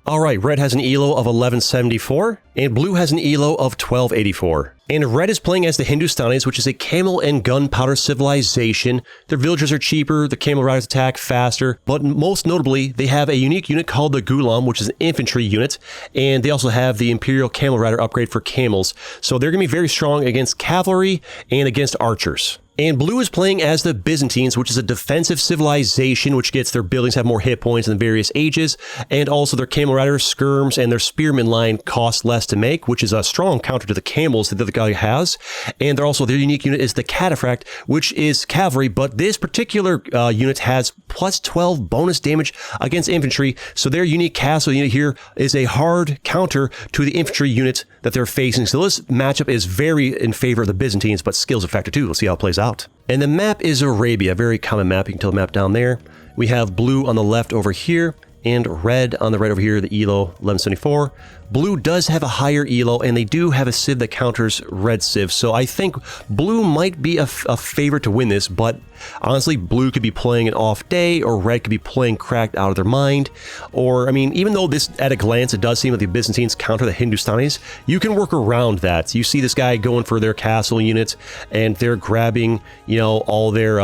All right, red has an ELO of 1174, and blue has an ELO of 1284. And red is playing as the Hindustanis, which is a camel and gunpowder civilization. Their villagers are cheaper, the camel riders attack faster, but most notably, they have a unique unit called the Gulam, which is an infantry unit, and they also have the Imperial Camel Rider upgrade for camels. So they're going to be very strong against cavalry and against archers. And blue is playing as the Byzantines, which is a defensive civilization, which gets their buildings have more hit points in various ages, and also their camel riders, skirms, and their spearmen line cost less to make, which is a strong counter to the camels that the other guy has. And they're also, their unique unit is the Cataphract, which is cavalry, but this particular unit has plus 12 bonus damage against infantry. So their unique castle unit here is a hard counter to the infantry unit that they're facing. So this matchup is very in favor of the Byzantines, but skills a factor too. We'll see how it plays out. And the map is Arabia, very common map. You can tell the map down there. We have blue on the left over here, and red on the right over here, the ELO 1174. Blue does have a higher ELO, and they do have a civ that counters red civ. So I think blue might be a favorite to win this, but honestly, blue could be playing an off day, or red could be playing cracked out of their mind. Or, I mean, even though this, at a glance, it does seem that the Byzantines counter the Hindustanis, you can work around that. You see this guy going for their castle unit, and they're grabbing, all their,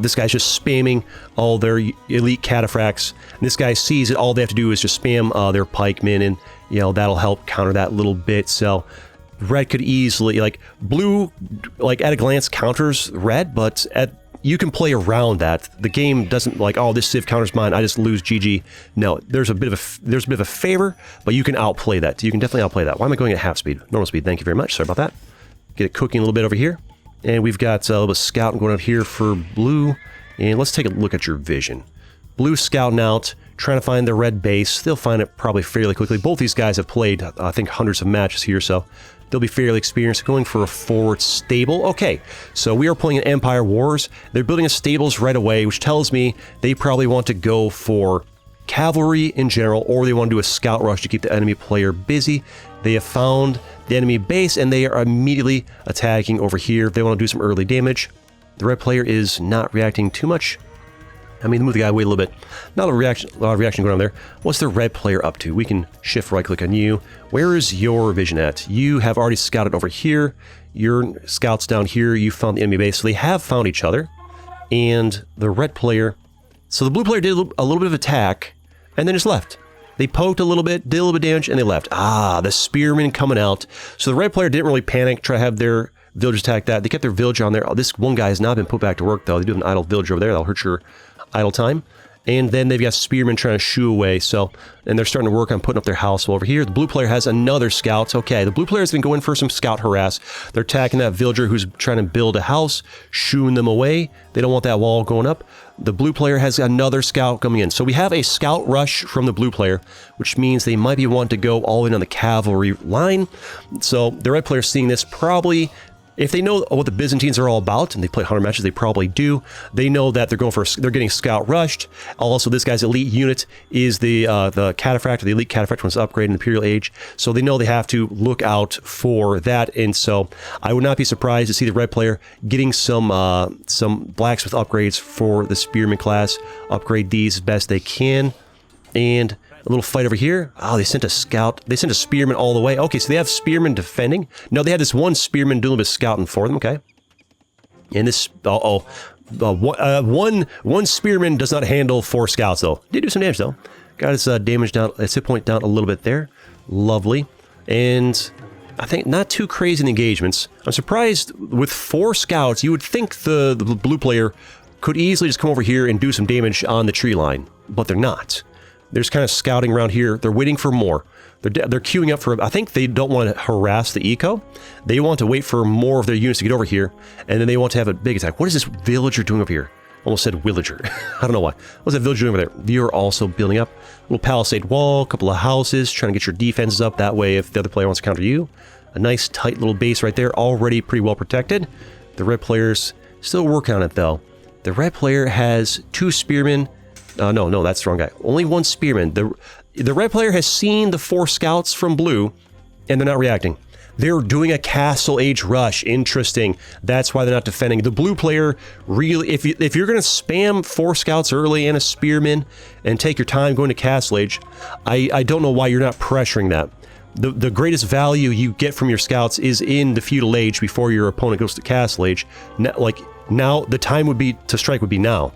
this guy's just spamming all their elite cataphracts. And this guy sees it, all they have to do is just spam their pikemen, and that'll help counter that little bit. So red could easily, blue, at a glance counters red, but you can play around that. The game doesn't this civ counters mine, I just lose GG. No, there's a bit of a favor, but you can outplay that. You can definitely outplay that. Why am I going at half speed? Normal speed, thank you very much. Sorry about that. Get it cooking a little bit over here. And we've got a little bit of scouting going out here for blue. And let's take a look at your vision. Blue scouting out, trying to find the red base. They'll find it probably fairly quickly. Both these guys have played, I think, hundreds of matches here, so they'll be fairly experienced. Going for a forward stable. Okay, so we are playing an Empire Wars. They're building a stables right away, which tells me they probably want to go for cavalry in general, or they want to do a scout rush to keep the enemy player busy. They have found the enemy base, and they are immediately attacking over here. They want to do some early damage. The red player is not reacting too much. I mean, move the guy away a little bit. Not a lot of reaction going on there. What's the red player up to? We can shift right click on you. Where is your vision at? You have already scouted over here. Your scouts down here. You found the enemy base. So they have found each other. And the red player... So the blue player did a little bit of attack and then just left. They poked a little bit, did a little bit of damage, and they left. Ah, the spearmen coming out. So the red player didn't really panic, try to have their villagers attack that. They kept their villager on there. Oh, this one guy has not been put back to work, though. They do have an idle villager over there. That'll hurt your idle time. And then they've got spearmen trying to shoo away, and they're starting to work on putting up their house over here. The blue player has another scout. Okay, the blue player has been going for some scout harass. They're attacking that villager who's trying to build a house, shooing them away. They don't want that wall going up. The blue player has another scout coming in. So we have a scout rush from the blue player, which means they might be wanting to go all in on the cavalry line. So the red player seeing this probably... If they know what the Byzantines are all about, and they play 100 matches, they probably do. They know that they're getting scout rushed. Also, this guy's elite unit is the Cataphract, or the elite Cataphract when it's upgraded in the Imperial Age. So they know they have to look out for that. And so I would not be surprised to see the red player getting some blacksmith upgrades for the Spearman class. Upgrade these as best they can. And a little fight over here. Oh, they sent a scout. They sent a spearman all the way. Okay, so they have spearmen defending. No, they had this one spearman doing a bit of scouting for them. Okay. And this... one spearman does not handle 4 scouts, though. Did do some damage, though. Got his damage down, its hit point down a little bit there. Lovely. And I think not too crazy in engagements. I'm surprised with 4 scouts, you would think the blue player could easily just come over here and do some damage on the tree line. But they're not. They're just kind of scouting around here. They're waiting for more. They're queuing up for... I think they don't want to harass the eco. They want to wait for more of their units to get over here, and then they want to have a big attack. What is this villager doing over here? Almost said villager. I don't know why. What's that villager doing over there? You're also building up a little palisade wall, a couple of houses, trying to get your defenses up. That way, if the other player wants to counter you, a nice tight little base right there, already pretty well protected. The red player's still working on it, though. The red player has 2 spearmen. No, that's the wrong guy. Only 1 spearman. The red player has seen the 4 scouts from blue, and they're not reacting. They're doing a Castle Age rush. Interesting. That's why they're not defending. The blue player really, if you're going to spam 4 scouts early and a spearman and take your time going to Castle Age, I don't know why you're not pressuring that. The greatest value you get from your scouts is in the feudal age before your opponent goes to Castle Age. Now, the time would be to strike would be now.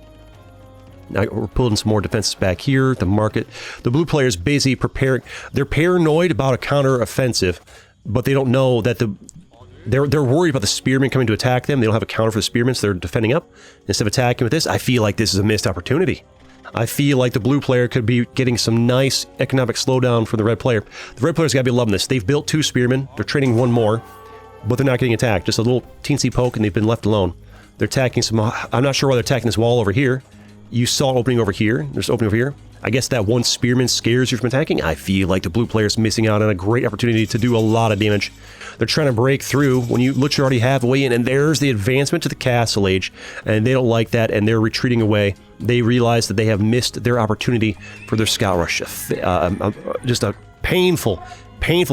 Now we're pulling some more defenses back here. The market, the blue player is busy preparing. They're paranoid about a counter offensive, but they don't know that they're worried about the spearmen coming to attack them. They don't have a counter for the spearmen, so they're defending up instead of attacking with this. I feel like this is a missed opportunity. I feel like the blue player could be getting some nice economic slowdown from the red player. The red player's got to be loving this. They've built 2 spearmen. They're training 1 more, but they're not getting attacked. Just a little teensy poke, and they've been left alone. They're attacking some... I'm not sure why they're attacking this wall over here. You saw an opening over here. There's an opening over here. I guess that 1 spearman scares you from attacking. I feel like the blue player's missing out on a great opportunity to do a lot of damage. They're trying to break through when you literally already have a way in, and there's the advancement to the Castle Age, and they don't like that, and they're retreating away. They realize that they have missed their opportunity for their scout rush. Just a painful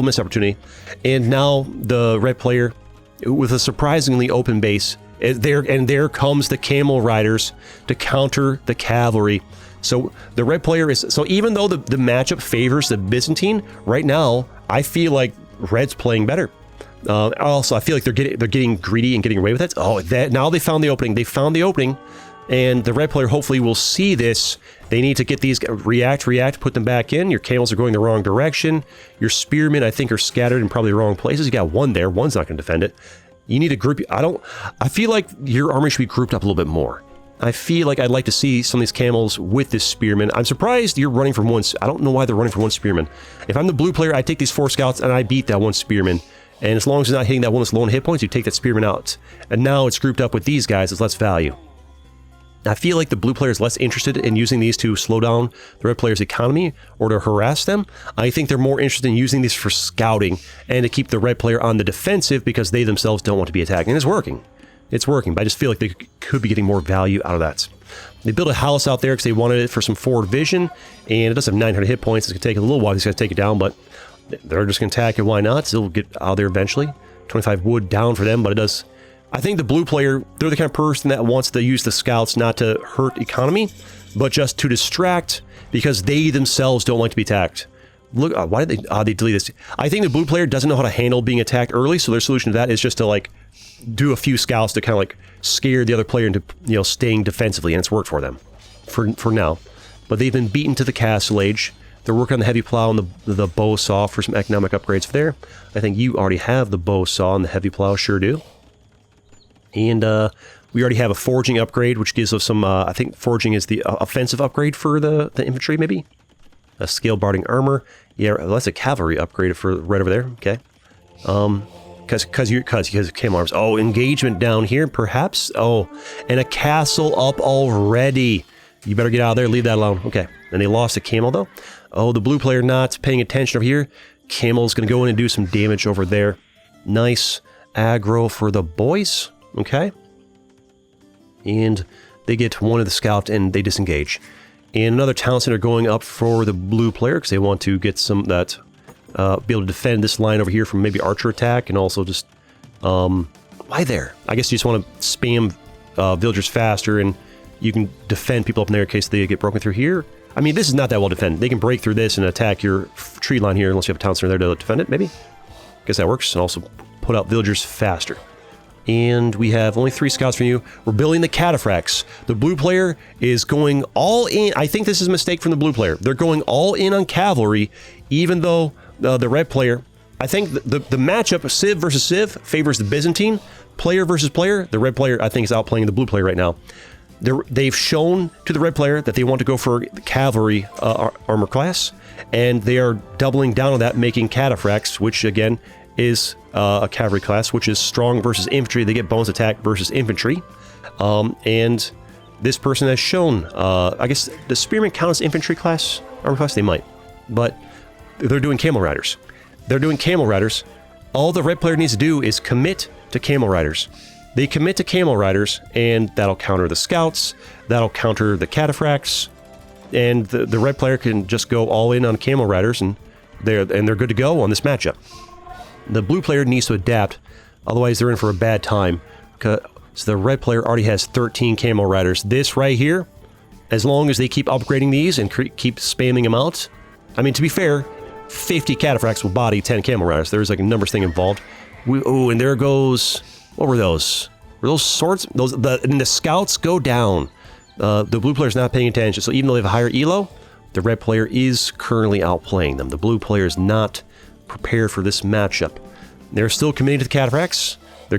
missed opportunity. And now the red player, with a surprisingly open base, there comes the camel riders to counter the cavalry. So the red player is... So even though the matchup favors the Byzantine, right now, I feel like red's playing better. Also, I feel like they're getting greedy and getting away with it. Oh, now they found the opening. They found the opening, and the red player hopefully will see this. They need to get these... React, put them back in. Your camels are going the wrong direction. Your spearmen, I think, are scattered in probably the wrong places. You got 1 there. 1's not going to defend it. You need to group... I feel like your army should be grouped up a little bit more. I feel like I'd like to see some of these camels with this spearman. I'm surprised you're running from 1... I don't know why they're running from 1 spearman. If I'm the blue player, I take these 4 scouts and I beat that 1 spearman. And as long as it's not hitting that 1 that's low on hit points, you take that spearman out. And now it's grouped up with these guys. It's less value. I feel like the blue player is less interested in using these to slow down the red player's economy or to harass them. I think they're more interested in using these for scouting and to keep the red player on the defensive because they themselves don't want to be attacked. And it's working. It's working, but I just feel like they could be getting more value out of that. They built a house out there because they wanted it for some forward vision, and it does have 900 hit points. It's going to take a little while. These guys take it down, but they're just going to attack it. Why not? It'll get out there eventually. 25 wood down for them, but it does... I think the blue player, they're the kind of person that wants to use the scouts not to hurt economy, but just to distract because they themselves don't like to be attacked. Look, why did they delete this? I think the blue player doesn't know how to handle being attacked early, so their solution to that is just to, like, do a few scouts to kind of, like, scare the other player into, you know, staying defensively, and it's worked for them for now. But they've been beaten to the Castle Age. They're working on the heavy plow and the bow saw for some economic upgrades for there. I think you already have the bow saw and the heavy plow, sure do. And we already have a forging upgrade, which gives us some, I think forging is the offensive upgrade for the infantry, maybe? A scale barding armor. Yeah, that's a cavalry upgrade for right over there. Okay. Because camel arms. Oh, engagement down here, perhaps? Oh, and a castle up already. You better get out of there, leave that alone. Okay. And they lost a camel, though. Oh, the blue player not paying attention over here. Camel's going to go in and do some damage over there. Nice aggro for the boys. Okay. And they get 1 of the scouts and they disengage. And another town center going up for the blue player because they want to get some that... be able to defend this line over here from maybe archer attack and also just... why there? I guess you just want to spam villagers faster and you can defend people up in there in case they get broken through here. I mean, this is not that well defended. They can break through this and attack your tree line here unless you have a town center there to defend it, maybe? Guess that works. And also put out villagers faster. And we have only 3 scouts for you. We're building the cataphracts. The blue player is going all in. I think this is a mistake from the blue player. They're going all in on cavalry, even though the red player... I think the matchup of Civ versus Civ favors the Byzantine. Player versus player, the red player, I think, is outplaying the blue player right now. They've shown to the red player that they want to go for the cavalry armor class, and they are doubling down on that, making cataphracts, which, again, is a cavalry class, which is strong versus infantry. They get bonus attack versus infantry. And this person has shown, I guess, does spearmen count as infantry class? Armor class? They might. But they're doing camel riders. They're doing camel riders. All the red player needs to do is commit to camel riders. They commit to camel riders, and that'll counter the scouts, that'll counter the cataphracts, and the red player can just go all in on camel riders, and they're good to go on this matchup. The blue player needs to adapt, otherwise they're in for a bad time. So the red player already has 13 Camel Riders. This right here, as long as they keep upgrading these and keep spamming them out, I mean, to be fair, 50 Cataphracts will body 10 Camel Riders. There's like a numbers thing involved. Oh, and there goes... What were those? Were those swords? And the scouts go down. The blue player's not paying attention, so even though they have a higher elo, the red player is currently outplaying them. The blue player is not prepared for this matchup. They're still committing to the Cataphracts. They're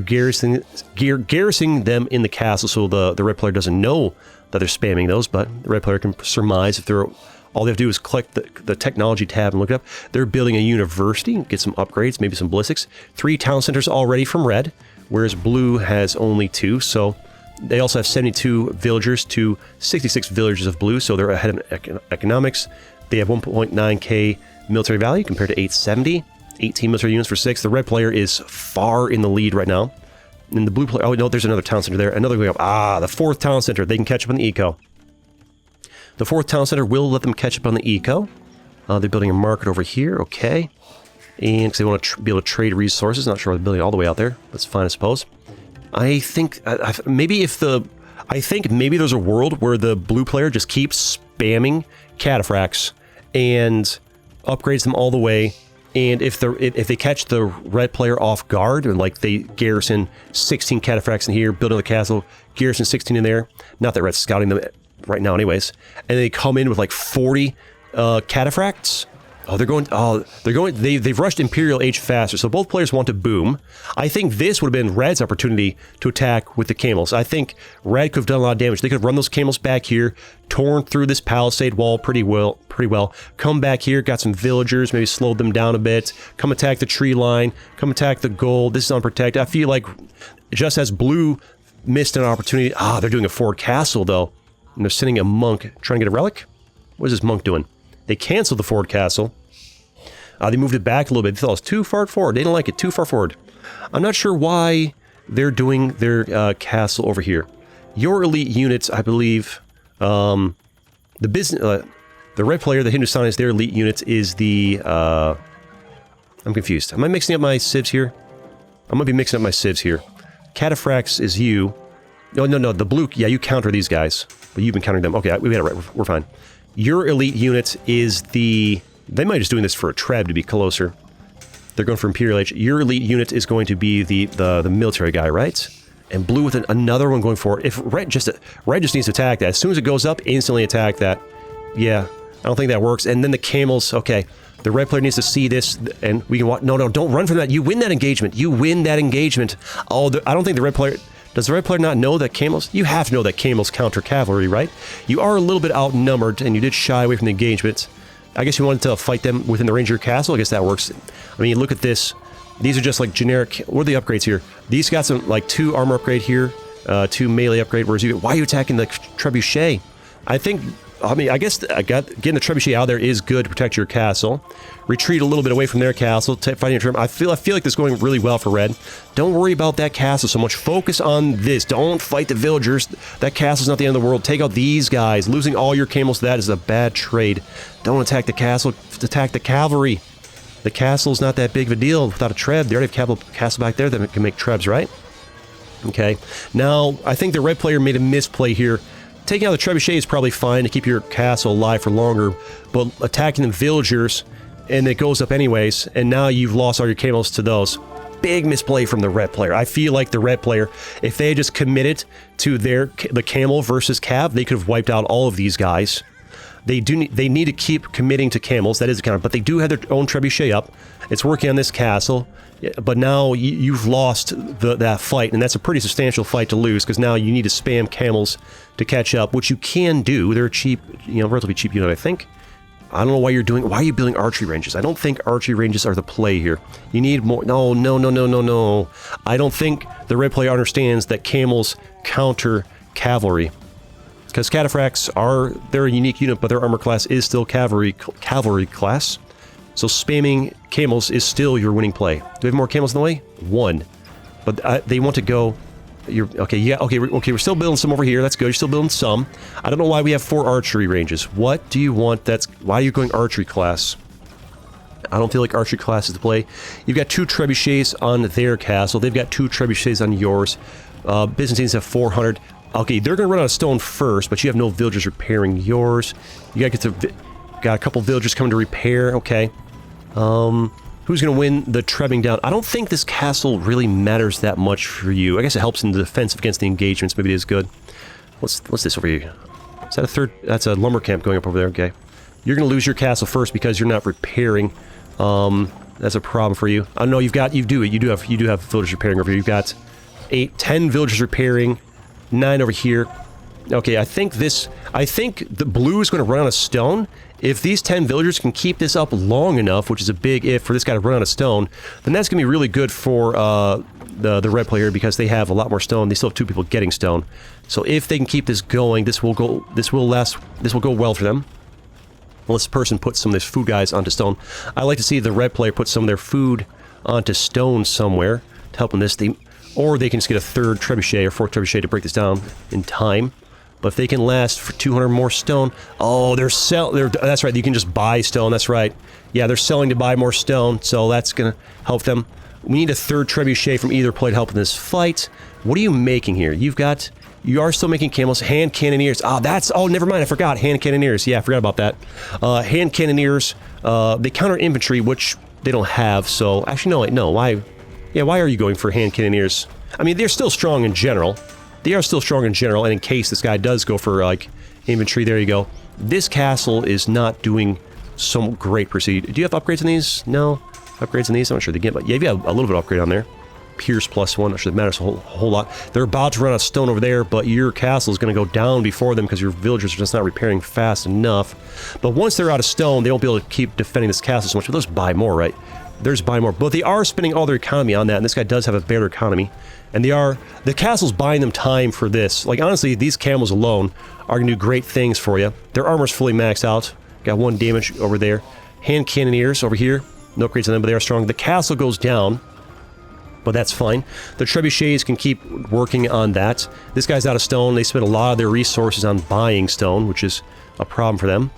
garrisoning them in the castle, so the red player doesn't know that they're spamming those, but the red player can surmise if they're... All they have to do is click the technology tab and look it up. They're building a university, get some upgrades, maybe some ballistics. 3 town centers already from red, whereas blue has only 2, so they also have 72 villagers to 66 villagers of blue, so they're ahead of economics. They have 1.9k military value compared to 870. 18 military units for 6. The red player is far in the lead right now. And the blue player... Oh, no, there's another town center there. Another going up. Ah, the 4th town center. They can catch up on the eco. The 4th town center will let them catch up on the eco. They're building a market over here. Okay. And because they want to be able to trade resources. Not sure why they're building all the way out there. That's fine, I suppose. I think... maybe I think maybe there's a world where the blue player just keeps spamming Cataphracts and upgrades them all the way. And if they catch the red player off guard, and like they garrison 16 Cataphracts in here, build another castle, garrison 16 in there, not that red's scouting them right now anyways, and they come in with like 40 Cataphracts. They've rushed Imperial Age faster, so both players want to boom. I think this would have been Red's opportunity to attack with the camels. I think Red could have done a lot of damage. They could have run those camels back here, torn through this palisade wall pretty well, come back here, got some villagers, maybe slowed them down a bit, come attack the tree line, come attack the gold. This is unprotected. I feel like just as blue missed an opportunity, they're doing a forward castle though, and they're sending a monk trying to get a relic. What is this monk doing? They canceled the forward castle. They moved it back a little bit. They thought it was too far forward. They didn't like it too far forward. I'm not sure why they're doing their castle over here. Your elite units, I believe, the red player, the Hindustanis, their elite units is the... I'm confused. Am I mixing up my civs here? I'm going to be mixing up my civs here. Cataphracts is you. No, the blue... Yeah, you counter these guys. But you've been countering them. Okay, we got it right. We're fine. Your elite unit is the... They might just doing this for a treb to be closer. They're going for Imperial Age. Your elite unit is going to be the military guy, right? And blue with another one going forward. If red just needs to attack that. As soon as it goes up, instantly attack that. Yeah, I don't think that works. And then the camels, okay. The red player needs to see this, and we can watch. No, don't run from that. You win that engagement. You win that engagement. Oh, I don't think the red player... Does the red player not know that camels... You have to know that camels counter cavalry, right? You are a little bit outnumbered, and you did shy away from the engagement. I guess you wanted to fight them within the range of your castle. I guess that works. I mean, look at this. These are just like generic... What are the upgrades here? These got some, like, 2 armor upgrade here, 2 melee upgrade, whereas you... Why are you attacking the trebuchet? I guess getting the trebuchet out there is good to protect your castle. Retreat a little bit away from their castle, fighting a trem. I feel like this is going really well for red. Don't worry about that castle so much. Focus on this. Don't fight the villagers. That castle's not the end of the world. Take out these guys. Losing all your camels to that is a bad trade. Don't attack the castle. Attack the cavalry. The castle's not that big of a deal without a treb. They already have a castle back there that can make trebs, right? Okay. Now, I think the red player made a misplay here. Taking out the trebuchet is probably fine to keep your castle alive for longer, but attacking the villagers, and it goes up anyways, and now you've lost all your camels to those. Big misplay from the red player. I feel like the red player, if they had just committed to the camel versus cav, they could have wiped out all of these guys. They need to keep committing to camels, that is a counter, but they do have their own trebuchet up. It's working on this castle, but now you've lost that fight, and that's a pretty substantial fight to lose, because now you need to spam camels to catch up, which you can do. They're a cheap, relatively cheap unit, I think. I don't know why why are you building archery ranges? I don't think archery ranges are the play here. You need more, no. I don't think the red player understands that camels counter cavalry. Because Cataphracts they're a unique unit, but their armor class is still cavalry class. So spamming camels is still your winning play. Do we have more camels in the way? 1. But they want to go... Okay, we're still building some over here. That's good. You're still building some. I don't know why we have 4 archery ranges. What do you want? Why are you going archery class? I don't feel like archery classes to play. You've got 2 trebuchets on their castle. They've got 2 trebuchets on yours. Byzantines have 400. Okay, they're going to run out of stone first, but you have no villagers repairing yours. You got to get to... Got a couple villagers coming to repair. Okay. Who's going to win the trebbing down? I don't think this castle really matters that much for you. I guess it helps in the defense against the engagements. Maybe it is good. What's this over here? Is that a third? That's a lumber camp going up over there. Okay. You're going to lose your castle first because you're not repairing. That's a problem for you. I know you do have villagers repairing over here. You've got 10 villagers repairing, 9 over here. Okay, I think the blue is going to run out of stone. If these 10 villagers can keep this up long enough, which is a big if for this guy to run out of stone, then that's going to be really good for the red player because they have a lot more stone. They still have 2 people getting stone. So if they can keep this going, this will go well for them. Unless this person puts some of their food guys onto stone. I like to see the red player put some of their food onto stone somewhere to help in this theme. Or they can just get a 3rd trebuchet or 4th trebuchet to break this down in time. But if they can last for 200 more stone... Oh, that's right, you can just buy stone, that's right. Yeah, they're selling to buy more stone, so that's gonna help them. We need a 3rd trebuchet from either play to help in this fight. What are you making here? You are still making camels. Hand cannoneers. Oh, never mind, I forgot. Hand cannoneers. Yeah, I forgot about that. Hand cannoneers, they counter infantry, which they don't have, so... Actually, no, why... Yeah, why are you going for hand cannoneers? I mean, they're still strong in general. They are still strong in general, and in case this guy does go for, like, infantry, there you go. This castle is not doing some great proceed. Do you have upgrades in these? No? Upgrades in these? I'm not sure they get, but yeah, you have a little bit of upgrade on there. Pierce +1, not sure that matters a whole lot. They're about to run out of stone over there, but your castle is going to go down before them because your villagers are just not repairing fast enough. But once they're out of stone, they won't be able to keep defending this castle so much. But they'll just buy more, right? There's buy more. But they are spending all their economy on that, and this guy does have a better economy. And the castle's buying them time for this. Like, honestly, these camels alone are going to do great things for you. Their armor's fully maxed out. Got 1 damage over there. Hand cannoneers over here. No upgrades on them, but they are strong. The castle goes down, but that's fine. The trebuchets can keep working on that. This guy's out of stone. They spend a lot of their resources on buying stone, which is a problem for them.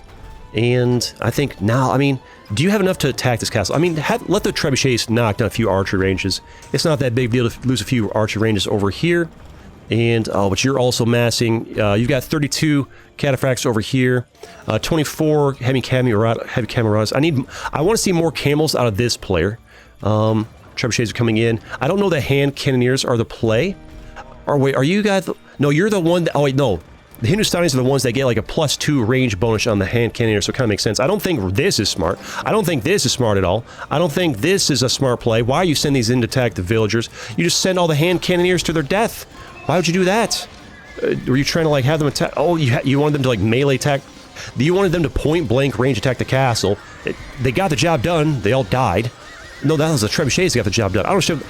And I think now, I mean, do you have enough to attack this castle? I mean, let the trebuchets knock down a few archery ranges. It's not that big deal to lose a few archery ranges over here. And, but you're also massing, you've got 32 cataphracts over here, 24 heavy cameras. I want to see more camels out of this player. Trebuchets are coming in. I don't know that hand cannoneers are the play. Or wait, are you guys... No, you're the one that... Oh, wait, no. The Hindustanis are the ones that get like a +2 range bonus on the hand cannoneer, so it kind of makes sense. I don't think this is smart. I don't think this is smart at all. I don't think this is a smart play. Why you send these in to attack the villagers? You just send all the hand cannoneers to their death. Why would you do that? Were you trying to like have them attack? Oh, you wanted them to like melee attack? You wanted them to point blank range attack the castle. They got the job done. They all died. No, that was the trebuchets that got the job done. I don't know.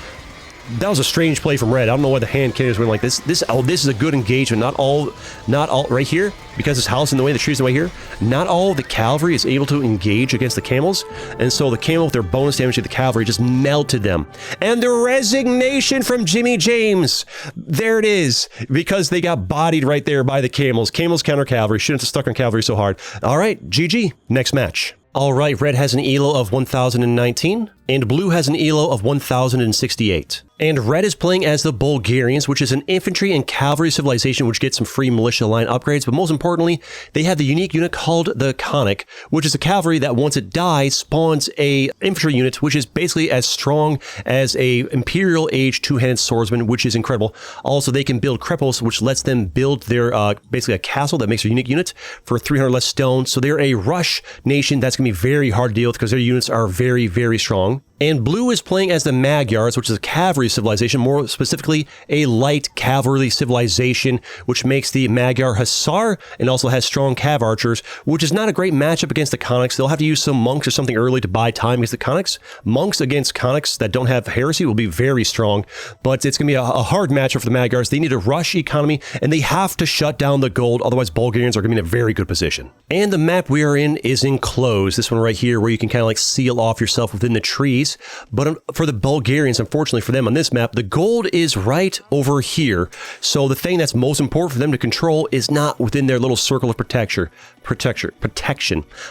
That was a strange play from Red. I don't know why the hand cannons went like this. This is a good engagement. Not all right here, because this house in the way, the trees in the way here. Not all the cavalry is able to engage against the camels, and so the camel with their bonus damage to the cavalry just melted them. And the resignation from Jimmy James. There it is, because they got bodied right there by the camels. Camels counter cavalry. Shouldn't have stuck on cavalry so hard. All right, GG. Next match. All right, Red has an ELO of 1,019, and Blue has an ELO of 1,068. And Red is playing as the Bulgarians, which is an infantry and cavalry civilization which gets some free militia line upgrades, but most importantly, they have the unique unit called the Conic, which is a cavalry that once it dies, spawns a infantry unit, which is basically as strong as a Imperial Age two-handed swordsman, which is incredible. Also, they can build Krepos, which lets them build their, basically a castle that makes a unique unit for 300 less stone. So they're a rush nation that's going to be very hard to deal with because their units are very, very strong. And Blue is playing as the Magyars, which is a cavalry civilization, more specifically a light cavalry civilization, which makes the Magyar Hussar and also has strong cav archers, which is not a great matchup against the Conics. They'll have to use some monks or something early to buy time against the Conics. Monks against Conics that don't have heresy will be very strong, but it's going to be a hard matchup for the Magyars. They need a rush economy, and they have to shut down the gold, otherwise Bulgarians are going to be in a very good position. And the map we are in is enclosed. This one right here, where you can kind of like seal off yourself within the trees. cities. But for the Bulgarians, unfortunately for them on this map, the gold is right over here. So the thing that's most important for them to control is not within their little circle of protection.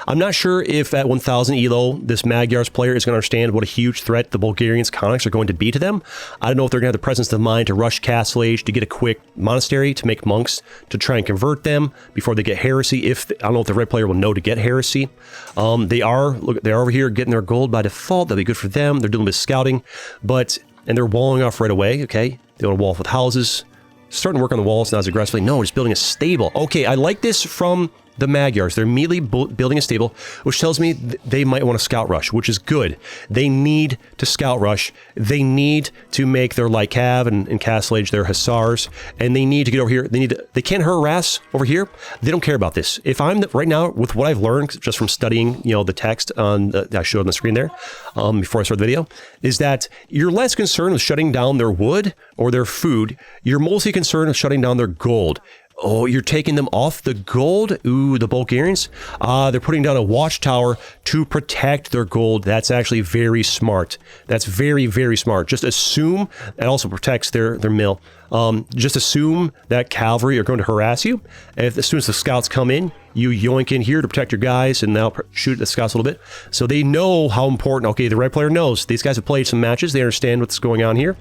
I'm not sure if at 1000 elo, this Magyars player is going to understand what a huge threat the Bulgarians' Conics are going to be to them. I don't know if they're going to have the presence of mind to rush Castle Age to get a quick monastery to make monks to try and convert them before they get heresy. I don't know if the red player will know to get heresy. They're over here getting their gold by default. That'll be good for them. They're doing a bit of scouting, and they're walling off right away. Okay, they want to wall off with houses. Starting to work on the walls not as aggressively. No, just building a stable. Okay, I like this from the Magyars. They're immediately building a stable, which tells me they might want to scout rush, which is good. They need to scout rush. They need to make their light cav and Castle Age their hussars, and they need to get over here. They can't harass over here. They don't care about this. If I'm right now with what I've learned just from studying, the text that I showed on the screen there before I started the video, is that you're less concerned with shutting down their wood or their food. You're mostly concerned with shutting down their gold. Oh, you're taking them off the gold? Ooh, the Bulgarians? They're putting down a watchtower to protect their gold. That's actually very smart. That's very, very smart. Just assume that also protects their mill. Just assume that cavalry are going to harass you. And as soon as the scouts come in, you yoink in here to protect your guys and now shoot the scouts a little bit. So they know how important, okay, the red player knows. These guys have played some matches. They understand what's going on here.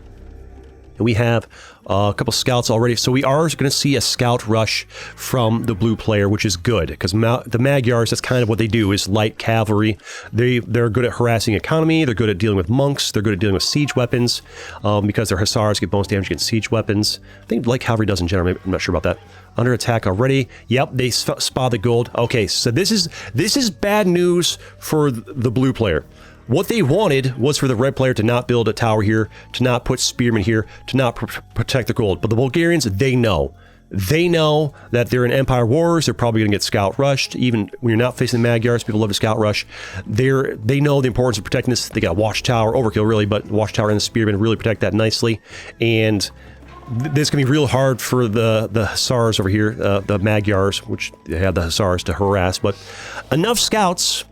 And we have a couple scouts already. So we are going to see a scout rush from the blue player, which is good. Because the Magyars, that's kind of what they do, is light cavalry. They're good at harassing economy. They're good at dealing with monks. They're good at dealing with siege weapons. Because their hussars get bonus damage against siege weapons. I think light cavalry does in general. I'm not sure about that. Under attack already. Yep, they spot the gold. Okay, so this is bad news for the blue player. What they wanted was for the red player to not build a tower here, to not put spearmen here, to not protect the gold. But the Bulgarians, they know. They know that they're in Empire Wars. They're probably going to get scout rushed. Even when you're not facing the Magyars, people love to scout rush. They know the importance of protecting this. They got a watchtower, overkill really, but watchtower and the spearmen really protect that nicely. And this can be real hard for the hussars over here, the Magyars, which they have the hussars to harass. But enough scouts,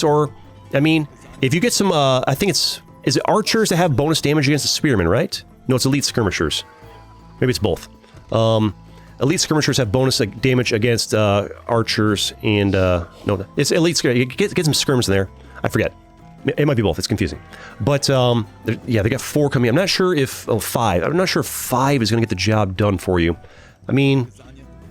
or, I mean, if you get some, I think is it archers that have bonus damage against the spearmen, right? No, it's elite skirmishers. Maybe it's both. Elite skirmishers have bonus damage against archers and, no, it's elite skirmishers. Get some skirms in there. I forget. It might be both. It's confusing. But, yeah, they got 4 coming. I'm not sure if, 5. I'm not sure if 5 is going to get the job done for you. I mean,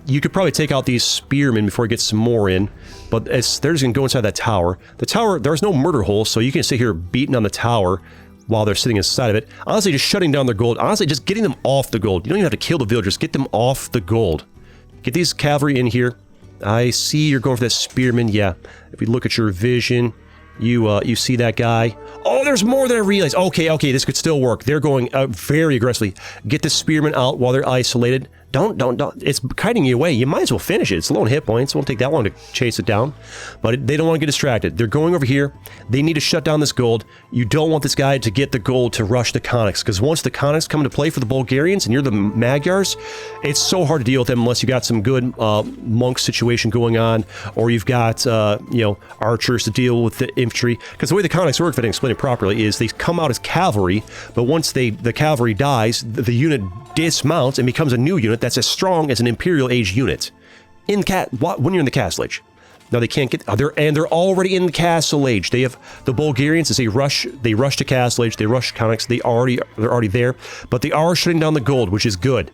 you could probably take out these spearmen before you get some more in, but they're just going to go inside that tower. The tower, there's no murder hole, so you can sit here beating on the tower while they're sitting inside of it. Honestly, just shutting down their gold. Honestly, just getting them off the gold. You don't even have to kill the villagers. Get them off the gold. Get these cavalry in here. I see you're going for that spearman. Yeah, if we look at your vision, you see that guy. Oh, there's more than I realized. Okay, this could still work. They're going very aggressively. Get the spearmen out while they're isolated. Don't. It's kiting you away. You might as well finish it. It's low in hit points. It won't take that long to chase it down. But they don't want to get distracted. They're going over here. They need to shut down this gold. You don't want this guy to get the gold to rush the Conics. Because once the Conics come into play for the Bulgarians and you're the Magyars, it's so hard to deal with them unless you got some good monk situation going on. Or you've got, archers to deal with the infantry. Because the way the Conics work, if I didn't explain it properly, is they come out as cavalry. But once the cavalry dies, the unit dismounts and becomes a new unit that's as strong as an Imperial Age unit when you're in the Castle Age. Now they can't get they're already in the Castle Age. They have the Bulgarians as they rush to Castle Age, they rush Conics, they're already there, but they are shutting down the gold, which is good.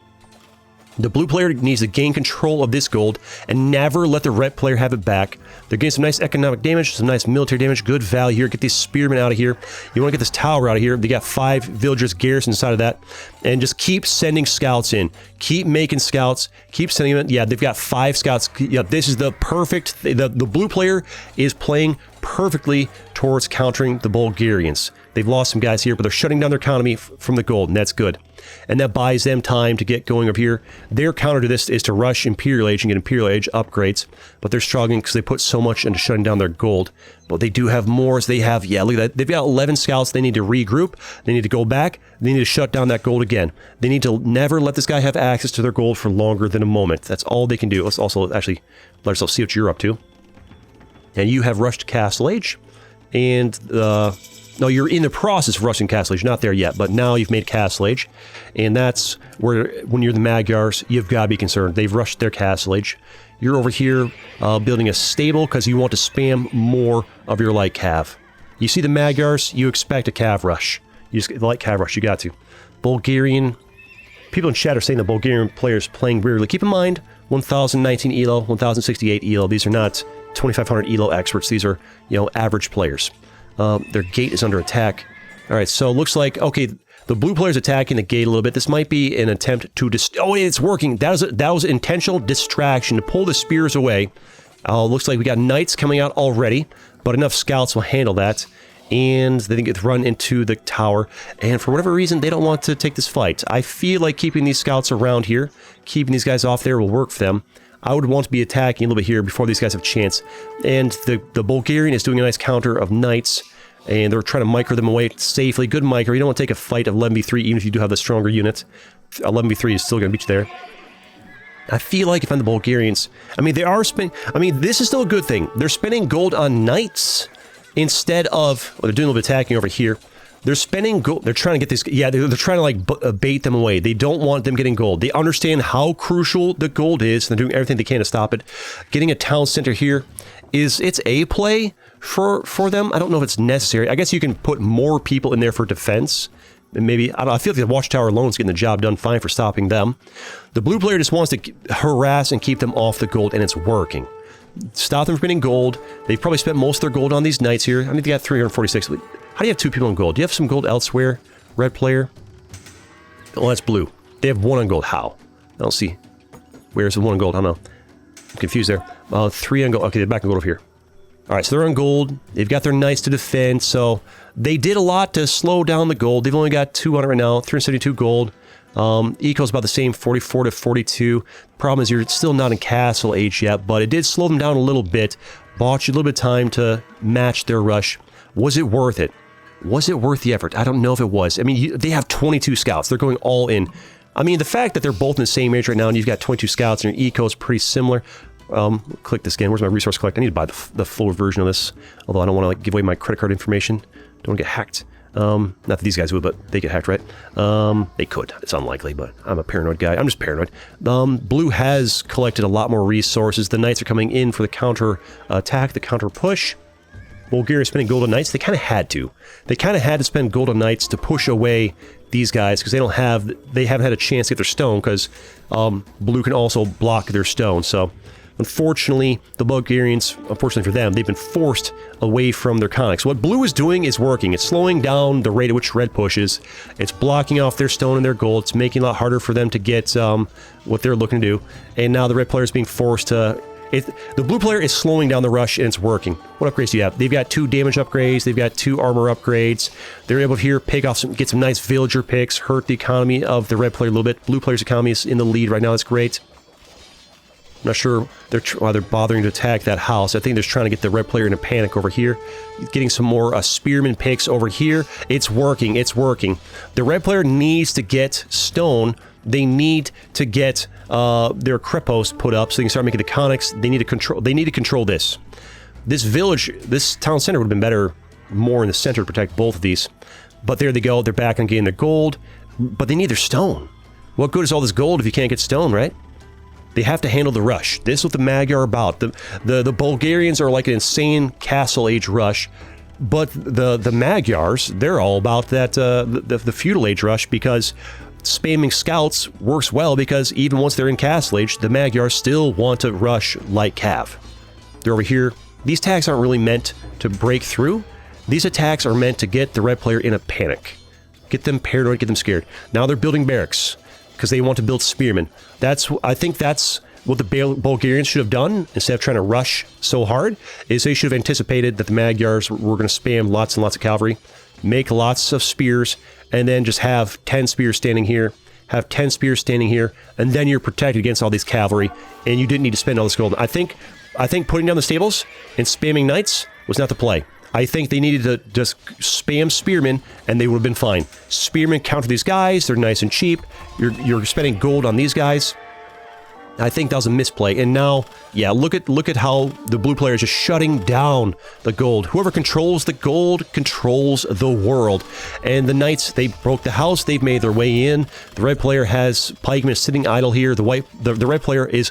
The blue player needs to gain control of this gold and never let the red player have it back. They're getting some nice economic damage, some nice military damage, good value here. Get these spearmen out of here. You want to get this tower out of here. They got 5 villagers garrisoned inside of that. And just keep sending scouts in. Keep making scouts. Keep sending them in. Yeah, they've got 5 scouts. Yeah, this is the perfect... The blue player is playing perfectly towards countering the Bulgarians. They've lost some guys here, but they're shutting down their economy from the gold, and that's good. And that buys them time to get going over here. Their counter to this is to rush Imperial Age and get Imperial Age upgrades, but they're struggling because they put so much into shutting down their gold. But they do have more, as they have, yeah, look at that. They've got 11 scouts. They need to regroup. They need to go back. They need to shut down that gold again. They need to never let this guy have access to their gold for longer than a moment. That's all they can do. Let's also actually let ourselves see what you're up to. And you have rushed Castle Age. And No, you're in the process of rushing Castle Age. Not there yet, but now you've made Castle Age. And that's where, when you're the Magyars, you've got to be concerned. They've rushed their Castle Age. You're over here building a stable because you want to spam more of your light cav. You see the Magyars, you expect a cav rush. You just the light cav rush, you got to. Bulgarian, people in chat are saying the Bulgarian players playing weirdly. Keep in mind, 1019 elo, 1068 elo. These are not 2500 elo experts. These are, you know, average players. Their gate is under attack. All right, so it looks like, okay, the blue player's attacking the gate a little bit. This might be an attempt to oh, it's working. That was an intentional distraction to pull the spears away. Looks like we got knights coming out already, but enough scouts will handle that. And they think it's run into the tower. And for whatever reason, they don't want to take this fight. I feel like keeping these scouts around here, keeping these guys off there will work for them. I would want to be attacking a little bit here before these guys have a chance. And the Bulgarian is doing a nice counter of knights. And they're trying to micro them away safely. Good micro. You don't want to take a fight of 11v3 even if you do have the stronger unit. 11v3 is still going to beat you there. I feel like if I'm the Bulgarians... I mean, they are spending... I mean, this is still a good thing. They're spending gold on knights instead of... Well, they're doing a little bit of attacking over here. They're spending gold... They're trying to get this... Yeah, they're trying to, like, bait them away. They don't want them getting gold. They understand how crucial the gold is, and they're doing everything they can to stop it. Getting a town center here it's a play for them. I don't know if it's necessary. I guess you can put more people in there for defense. And maybe, I don't know, I feel like the watchtower alone is getting the job done fine for stopping them. The blue player just wants to harass and keep them off the gold, and it's working. Stop them from getting gold. They've probably spent most of their gold on these knights here. I mean, they got 346. How do you have 2 people in gold? Do you have some gold elsewhere, red player? Oh, that's blue. They have 1 on gold. How? I don't see. Where's the 1 on gold? I don't know. I'm confused there. 3 on gold. Okay, they're back on gold over here. All right, so they're on gold. They've got their knights to defend, so they did a lot to slow down the gold. They've only got 200 right now, 372 gold. Eco's about the same, 44 to 42. Problem is you're still not in Castle Age yet, but it did slow them down a little bit. Bought you a little bit of time to match their rush. Was it worth it? Was it worth the effort? I don't know if it was. I mean, they have 22 scouts. They're going all in. I mean, the fact that they're both in the same age right now and you've got 22 scouts and your eco is pretty similar. Click this again. Where's my resource collect? I need to buy the full version of this. Although I don't want to like give away my credit card information. Don't want to get hacked. Not that these guys would, but they get hacked, right? They could. It's unlikely, but I'm a paranoid guy. I'm just paranoid. Blue has collected a lot more resources. The knights are coming in for the counter attack, the counter push. Bulgaria spending gold on knights. They kind of had to. They kind of had to spend gold on knights to push away these guys because they haven't had a chance to get their stone because blue can also block their stone. So unfortunately, the Bulgarians, unfortunately for them, they've been forced away from their conics. What blue is doing is working. It's slowing down the rate at which red pushes. It's blocking off their stone and their gold. It's making it a lot harder for them to get what they're looking to do. And now the red player is being forced to... the blue player is slowing down the rush, and it's working. What upgrades do you have? They've got 2 damage upgrades. They've got 2 armor upgrades. They're able to here pick off get some nice villager picks, hurt the economy of the red player a little bit. Blue player's economy is in the lead right now. That's great. I'm not sure why they're bothering to attack that house. I think they're just trying to get the red player in a panic over here. Getting some more spearman picks over here. It's working. It's working. The red player needs to get stone. They need to get their crepos put up so they can start making the conics. They need to control this. This village, this town center would have been better more in the center to protect both of these. But there they go. They're back on getting their gold. But they need their stone. What good is all this gold if you can't get stone, right? They have to handle the rush. This is what the Magyar are about. The Bulgarians are like an insane Castle Age rush. But the Magyars, they're all about that the feudal age rush because spamming scouts works well because even once they're in Castle Age, the Magyars still want to rush like cav. They're over here. These attacks aren't really meant to break through. These attacks are meant to get the red player in a panic. Get them paranoid, get them scared. Now they're building barracks because they want to build spearmen. I think that's what the Bulgarians should have done instead of trying to rush so hard, is they should have anticipated that the Magyars were going to spam lots and lots of cavalry, make lots of spears, and then just have 10 spears standing here, have 10 spears standing here, and then you're protected against all these cavalry, and you didn't need to spend all this gold. I think putting down the stables and spamming knights was not the play. I think they needed to just spam spearmen, and they would have been fine. Spearmen counter these guys. They're nice and cheap. You're spending gold on these guys. I think that was a misplay. And now, yeah, look at how the blue player is just shutting down the gold. Whoever controls the gold controls the world. And the knights, they broke the house. They've made their way in. The red player has pikemen sitting idle here. The red player is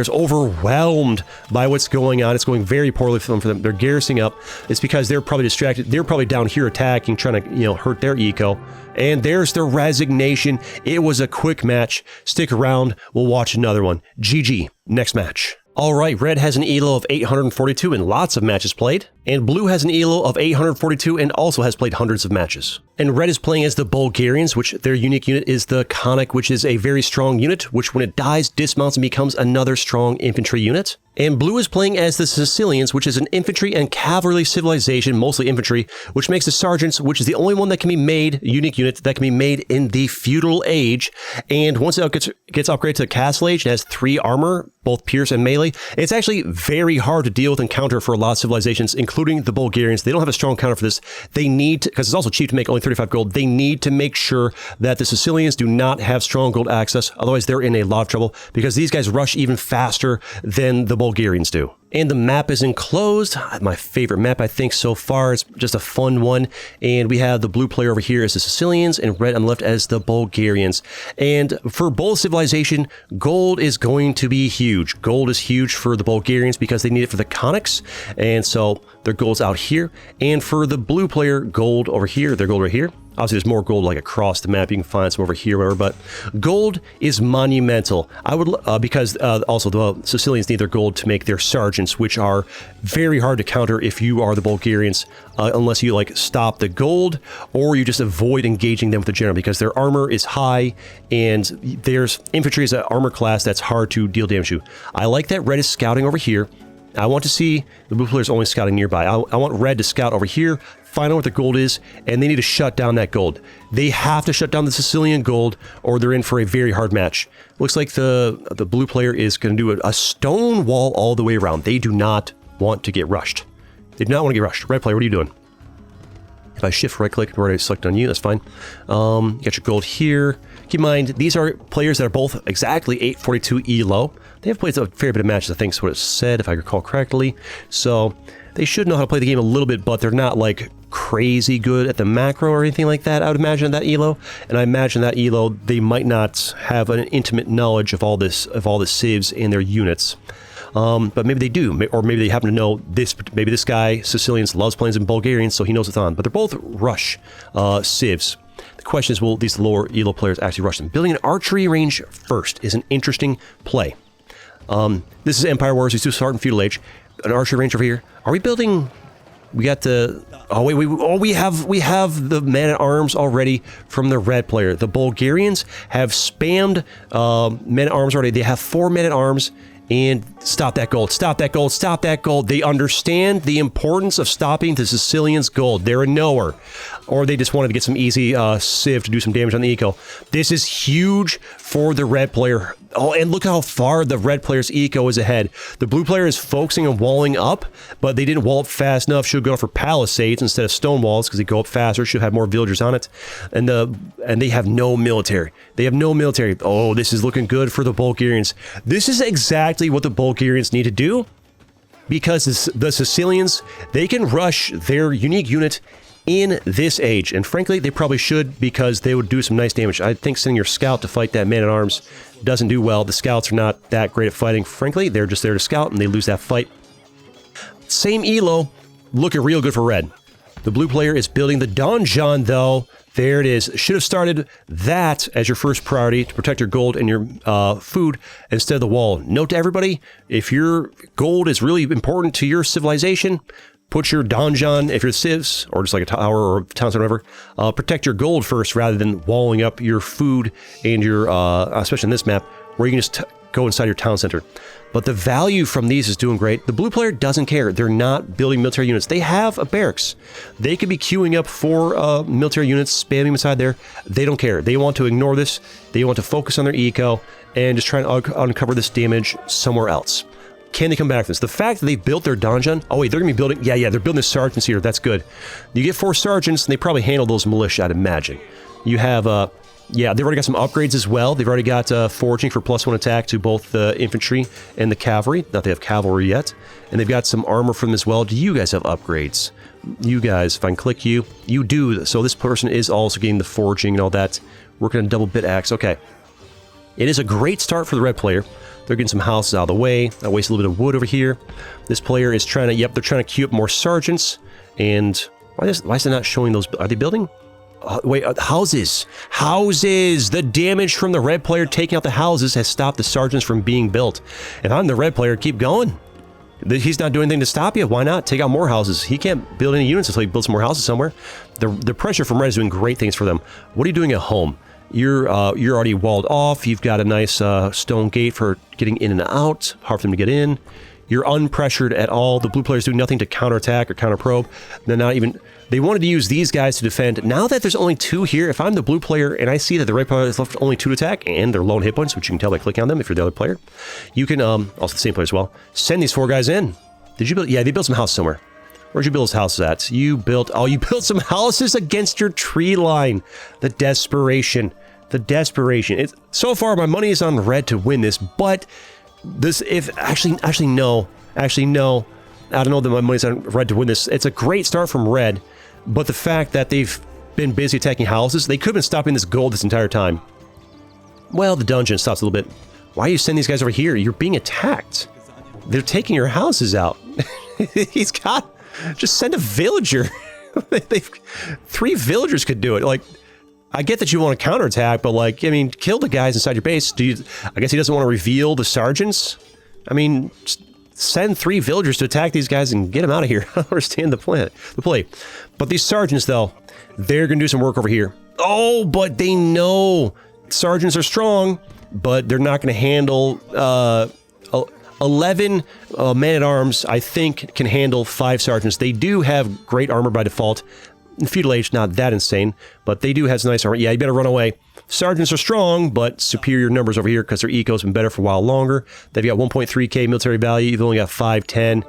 overwhelmed by what's going on. It's going very poorly for them. They're garrisoning up. It's because they're probably distracted. They're probably down here attacking, trying to, you know, hurt their eco. And there's their resignation. It was a quick match. Stick around. We'll watch another one. GG. Next match. All right, red has an elo of 842 and lots of matches played, and blue has an elo of 842 and also has played hundreds of matches. And red is playing as the Bulgarians, which their unique unit is the Conic, which is a very strong unit, which when it dies, dismounts and becomes another strong infantry unit. And blue is playing as the Sicilians, which is an infantry and cavalry civilization, mostly infantry, which makes the sergeants, which is the only one that can be made, unique unit, that can be made in the feudal age. And once it gets upgraded to the castle age, it has 3 armor, both pierce and melee. It's actually very hard to deal with and counter for a lot of civilizations, including the Bulgarians. They don't have a strong counter for this. They need to, because it's also cheap to make only 35 gold, they need to make sure that the Sicilians do not have strong gold access. Otherwise, they're in a lot of trouble because these guys rush even faster than the Bulgarians do. And the map is enclosed. My favorite map, I think, so far. It's just a fun one. And we have the blue player over here as the Sicilians and red on the left as the Bulgarians. And for both civilization, gold is going to be huge. Gold is huge for the Bulgarians because they need it for the Conics. And so their gold's out here. And for the blue player, gold over here, their gold right here. Obviously, there's more gold like across the map. You can find some over here, whatever. But gold is monumental. I would because also the Sicilians need their gold to make their sergeants, which are very hard to counter if you are the Bulgarians, unless you like stop the gold or you just avoid engaging them with the general because their armor is high and there's infantry is an armor class that's hard to deal damage to. I like that red is scouting over here. I want to see the blue players only scouting nearby. I want red to scout over here, find out what the gold is, and they need to shut down that gold. They have to shut down the Sicilian gold, or they're in for a very hard match. Looks like the blue player is going to do a stone wall all the way around. They do not want to get rushed. They do not want to get rushed. Red player, what are you doing? If I shift right click, where I select on you, that's fine. You got your gold here. Keep in mind, these are players that are both exactly 842 elo. They have played a fair bit of matches, I think is what it said, if I recall correctly. So they should know how to play the game a little bit, but they're not like crazy good at the macro or anything like that, I would imagine, that elo. And I imagine that elo, they might not have an intimate knowledge of all the civs and their units. But maybe they do, or maybe they happen to know this. Maybe this guy, Sicilians, loves playing in Bulgarians, so he knows what's on. But they're both rush civs. The question is, will these lower elo players actually rush them? Building an archery range first is an interesting play. This is Empire Wars. We still start in feudal age. An archery range over here. Are we building? We got the. Oh wait, we have the man at arms already from the red player. The Bulgarians have spammed men at arms already. They have 4 men at arms. And stop that gold, stop that gold, stop that gold. They understand the importance of stopping the Sicilians' gold. They're a knower. Or they just wanted to get some easy civ to do some damage on the eco. This is huge for the red player. Oh, and look how far the red player's eco is ahead. The blue player is focusing on walling up, but they didn't wall up fast enough. Should go for palisades instead of stone walls because they go up faster. Should have more villagers on it. And they have no military. They have no military. Oh, this is looking good for the Bulgarians. This is exactly what the Bulgarians need to do because the Sicilians, they can rush their unique unit in this age. And frankly, they probably should because they would do some nice damage. I think sending your scout to fight that man-at-arms doesn't do well. The scouts are not that great at fighting. Frankly, they're just there to scout and they lose that fight. Same elo, looking real good for red. The blue player is building the donjon though. There it is. Should have started that as your first priority to protect your gold and your food instead of the wall. Note to everybody, if your gold is really important to your civilization, put your donjon, if you're civs, or just like a tower or a town center or whatever, protect your gold first rather than walling up your food and your, especially in this map, where you can just go inside your town center. But the value from these is doing great. The blue player doesn't care. They're not building military units. They have a barracks. They could be queuing up for military units, spamming inside there. They don't care. They want to ignore this. They want to focus on their eco and just try to uncover this damage somewhere else. Can they come back to this? The fact that they built their donjon... Oh, wait, they're going to be building... Yeah, they're building the sergeants here. That's good. You get 4 sergeants, and they probably handle those militia, I'd imagine. You have Yeah, they've already got some upgrades as well. They've already got foraging for +1 attack to both the infantry and the cavalry. Not they have cavalry yet. And they've got some armor for them as well. Do you guys have upgrades? You guys, if I can click you, you do. So this person is also getting the foraging and all that. Working on double bit axe. Okay. It is a great start for the red player. They're getting some houses out of the way. I waste a little bit of wood over here. This player is trying to, yep, they're trying to queue up more sergeants. And why is it not showing those? Are they building? Wait, houses. Houses! The damage from the red player taking out the houses has stopped the sergeants from being built. If I'm the red player, keep going. He's not doing anything to stop you. Why not? Take out more houses. He can't build any units until he builds some more houses somewhere. The pressure from red is doing great things for them. What are you doing at home? You're already walled off. You've got a nice stone gate for getting in and out. Hard for them to get in. You're unpressured at all. The blue players do nothing to counterattack or counterprobe. They're not even... They wanted to use these guys to defend. Now that there's only 2 here, if I'm the blue player and I see that the red player has left only 2 to attack and they're low on hit points, which you can tell by clicking on them if you're the other player, you can, also the same player as well, send these 4 guys in. Did you build... Yeah, they built some houses somewhere. Where'd you build those houses at? You built... Oh, you built some houses against your tree line. The desperation. The desperation. It's, so far, my money is on red to win this, but this... Actually, no. Actually, no. I don't know that my money's on red to win this. It's a great start from red, but the fact that they've been busy attacking houses, they could have been stopping this gold this entire time. Well, the dungeon stops a little bit. Why are you sending these guys over here? You're being attacked. They're taking your houses out. He's got... Just send a villager. 3 villagers could do it. Like, I get that you want to counterattack, but like, I mean, kill the guys inside your base. I guess he doesn't want to reveal the sergeants? I mean... Send 3 villagers to attack these guys and get them out of here. I don't understand the play. But these sergeants, though, they're going to do some work over here. Oh, but they know sergeants are strong, but they're not going to handle... 11 men-at-arms, I think, can handle 5 sergeants. They do have great armor by default. In Feudal Age, not that insane, but they do have some nice armor. Yeah, you better run away. Sergeants are strong, but superior numbers over here because their eco's been better for a while longer. They've got 1.3k military value. You've only got 510.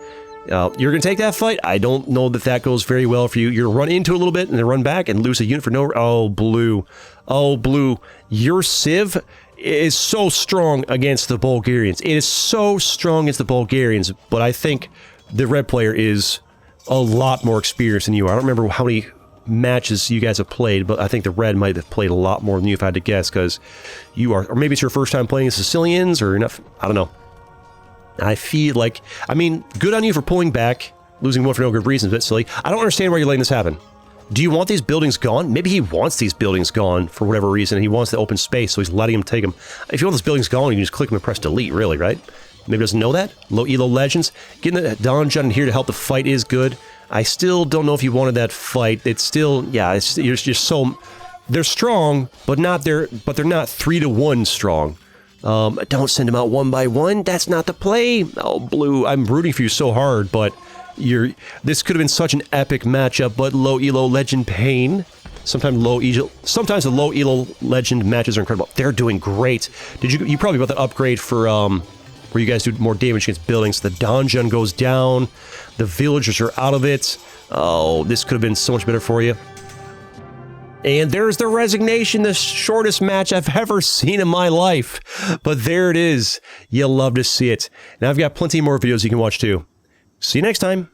You're going to take that fight? I don't know that that goes very well for you. You're run into a little bit and then run back and lose a unit for no... Oh, blue. Oh, blue. Your Civ is so strong against the Bulgarians. It is so strong against the Bulgarians, but I think the red player is a lot more experienced than you are. I don't remember how many matches you guys have played, but I think the red might have played a lot more than you if I had to guess, because you are, or maybe it's your first time playing Sicilians, or enough, I don't know. I feel like, I mean, good on you for pulling back, losing one for no good reason, but silly. I don't understand why you're letting this happen. Do you want these buildings gone? Maybe he wants these buildings gone for whatever reason, and he wants the open space, so he's letting him take them. If you want those buildings gone, you can just click them and press delete, really, right? Maybe he doesn't know that? Low elo legends. Getting the dungeon in here to help the fight is good. I still don't know if you wanted that fight. It's still, yeah, you're just so... They're strong, but they're not 3-to-1 strong. Don't send them out one by one. That's not the play. Oh, blue, I'm rooting for you so hard, but this could have been such an epic matchup, but low elo legend pain. Sometimes the low elo legend matches are incredible. They're doing great. You probably bought that upgrade for where you guys do more damage against buildings. The dungeon goes down. The villagers are out of it. Oh, this could have been so much better for you. And there's the resignation, the shortest match I've ever seen in my life. But there it is. You'll love to see it. Now I've got plenty more videos you can watch too. See you next time.